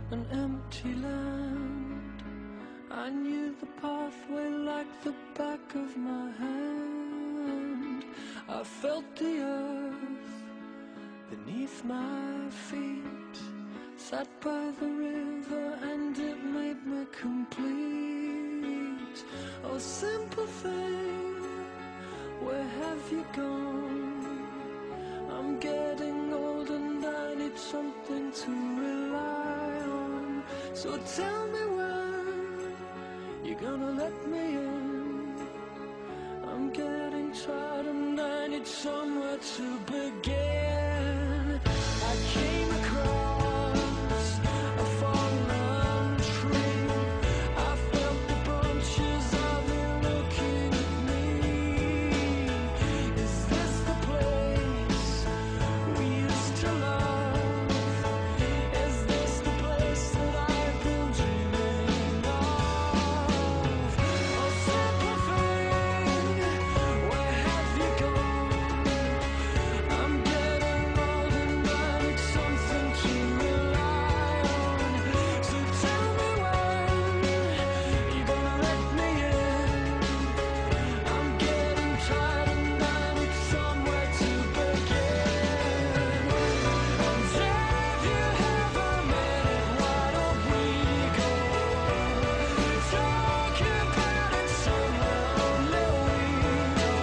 An empty land. I knew the pathway like the back of my hand. I felt the earth beneath my feet. Sat by the river and it made me complete. Oh, simple thing, where have you gone? I'm getting old and I need something to rely on. So tell me when you're gonna let me in. I'm getting tired and I need somewhere to begin. I came across a fallen tree. I felt the branches of it looking at me. Is this the place we used to love? Is this the place that I've been dreaming of? Oh, simple thing, where have you gone? I'm getting old and I need something to rely on. So tell me when you're gonna let me in. I'm getting tired and I need somewhere to begin. And if you have a minute, why don't we go talk about it somewhere only we know.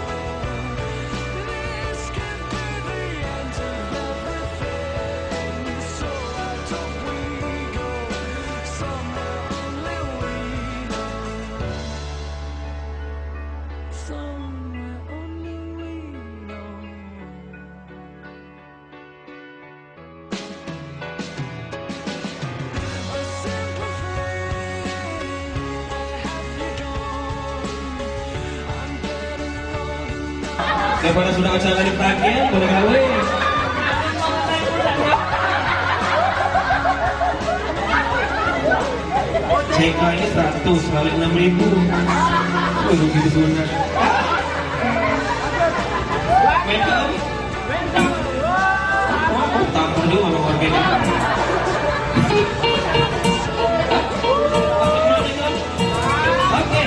This could be the end of everything. So why don't we go somewhere only we know. Somewhere only we know. A simple thing, where have you gone? I'm getting old and Daripada sudah acara dipakai, boleh kawin. CK ini 100 kali 6.000. Rugi sebenarnya. Main lagi. Tak perlu kalau harganya. Oke,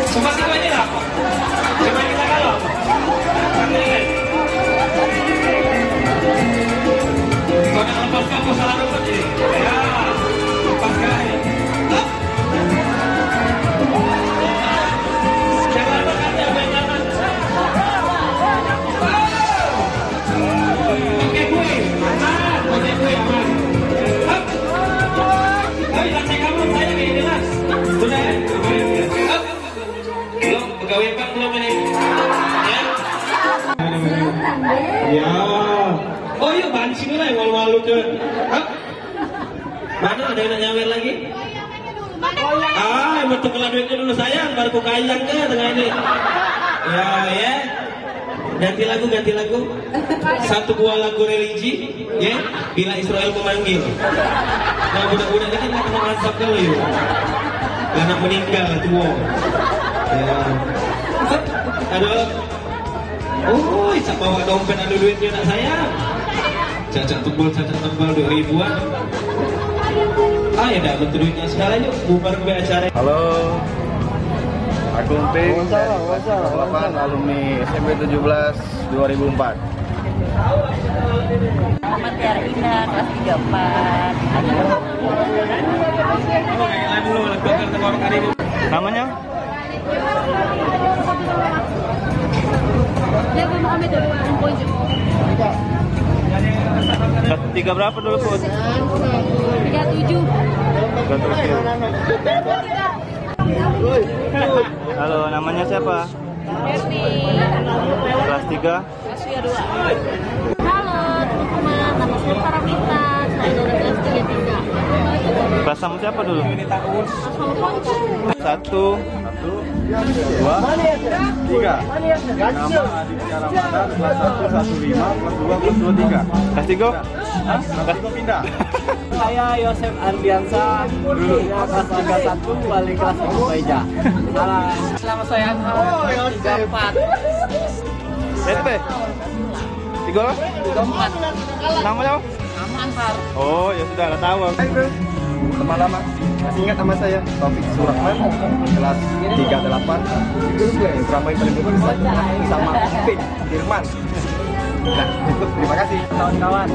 Sumpah kita ini apa? Coba kita kalau apa? Kau nak lepaskan aku salah rumput ni. Ya, lepaskan. Jangan makan yang banyak. Oke, gue. Aman. Oke, gue aman. Hap. Ayo, lantai kamu. Saya kayak jelas. Sudah ya? Hap. Belum, pegawai bank belum ini. Ya? Ya. Oh iya, bancing lah yang malu-malu ke. Hah? Mana ada yang nak nyawer lagi? Ah, emang tukeran duitnya dulu sayang, baru ku kayang ke tengah ini. Ya. Ganti lagu. Satu buah lagu religi, ya. Bila Israel memanggil. Nah, budak-budak ini nak kena masak dulu yuk. Anak meninggal tua. Ya. Aduh. Oh, cak bawa dompet ada duitnya nak sayang. Cacat tebal 2.000-an. Ah ya dah betul duitnya sekarang yuk bubar ke acara. Halo, aku Ping dari kelas 8 alumni SMP 17 2004. Muhammad Tiara Indah, kelas 34. Namanya? Kelas 3 berapa dulu, Put? 37. Halo, namanya siapa? Devi. Kelas 3? Kelas 2. Halo, teman-teman. Nama saya Farah. sama siapa dulu? Satu, dua, tiga. Nama Aditya Ramadan, kelas 1, 15, kelas 2, kelas 2, 3. Kelas 3? Kelas 3 pindah. Saya Yosef Ardiansa, dulunya kelas 31, wali kelas Ibu Baija. Nama saya Anhar, 34. SP? 3? 34. Nama siapa? Nama Anhar. Oh ya sudah, nggak tahu. Teman lama, masih ingat nama saya Taufik Surahman, kelas 38. Berapa yang paling bagus sama Pin Firman. Nah, cukup, terima kasih Kawan-kawan.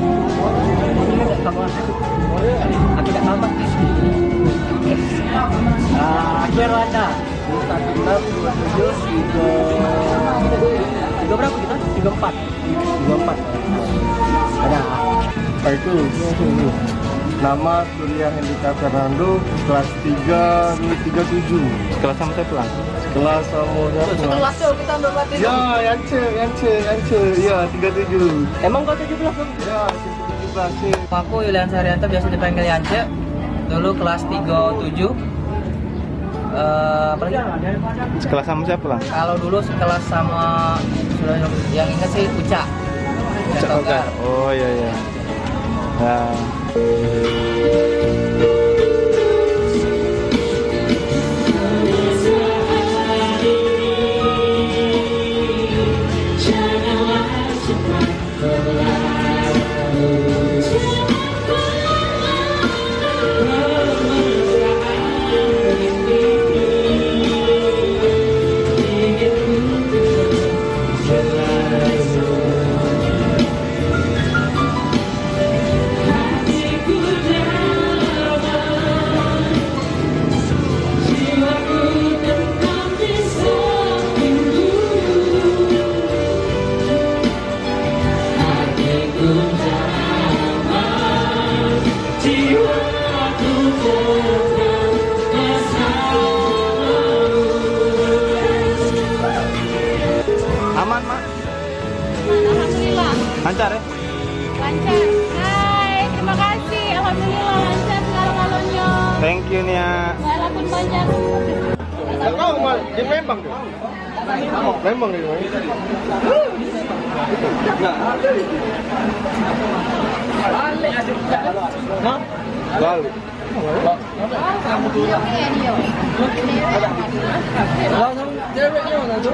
Aku tidak sama. Akhir Wanda. 16, 27, 3 berapa kita? 34. 34. Ada. Itu nama Surya Hendika Fernando, kelas 3, 37. Kelas sama siapa lah? Kelas sama siapa? Sekelas tuh kita ambil pelatih. Ya, Yance, ya 37. Emang kau 17 tuh? Ya, 17 sih. Aku Yulian Saryanto, biasa dipanggil Yance. Dulu kelas 37. Apalagi? Sekelas sama siapa lah? Kalau dulu sekelas sama sudah yang ingat sih Uca. Togar. Oh iya iya. Nah. Aman, Mak? Alhamdulillah. Lancar ya? Lancar. Hai, terima kasih. Alhamdulillah lancar segala-galanya. Thank you, Nia. Walaupun banyak. Kau mal di Lembang tuh? Lembang di mana? Balik. Ini ya, Dio.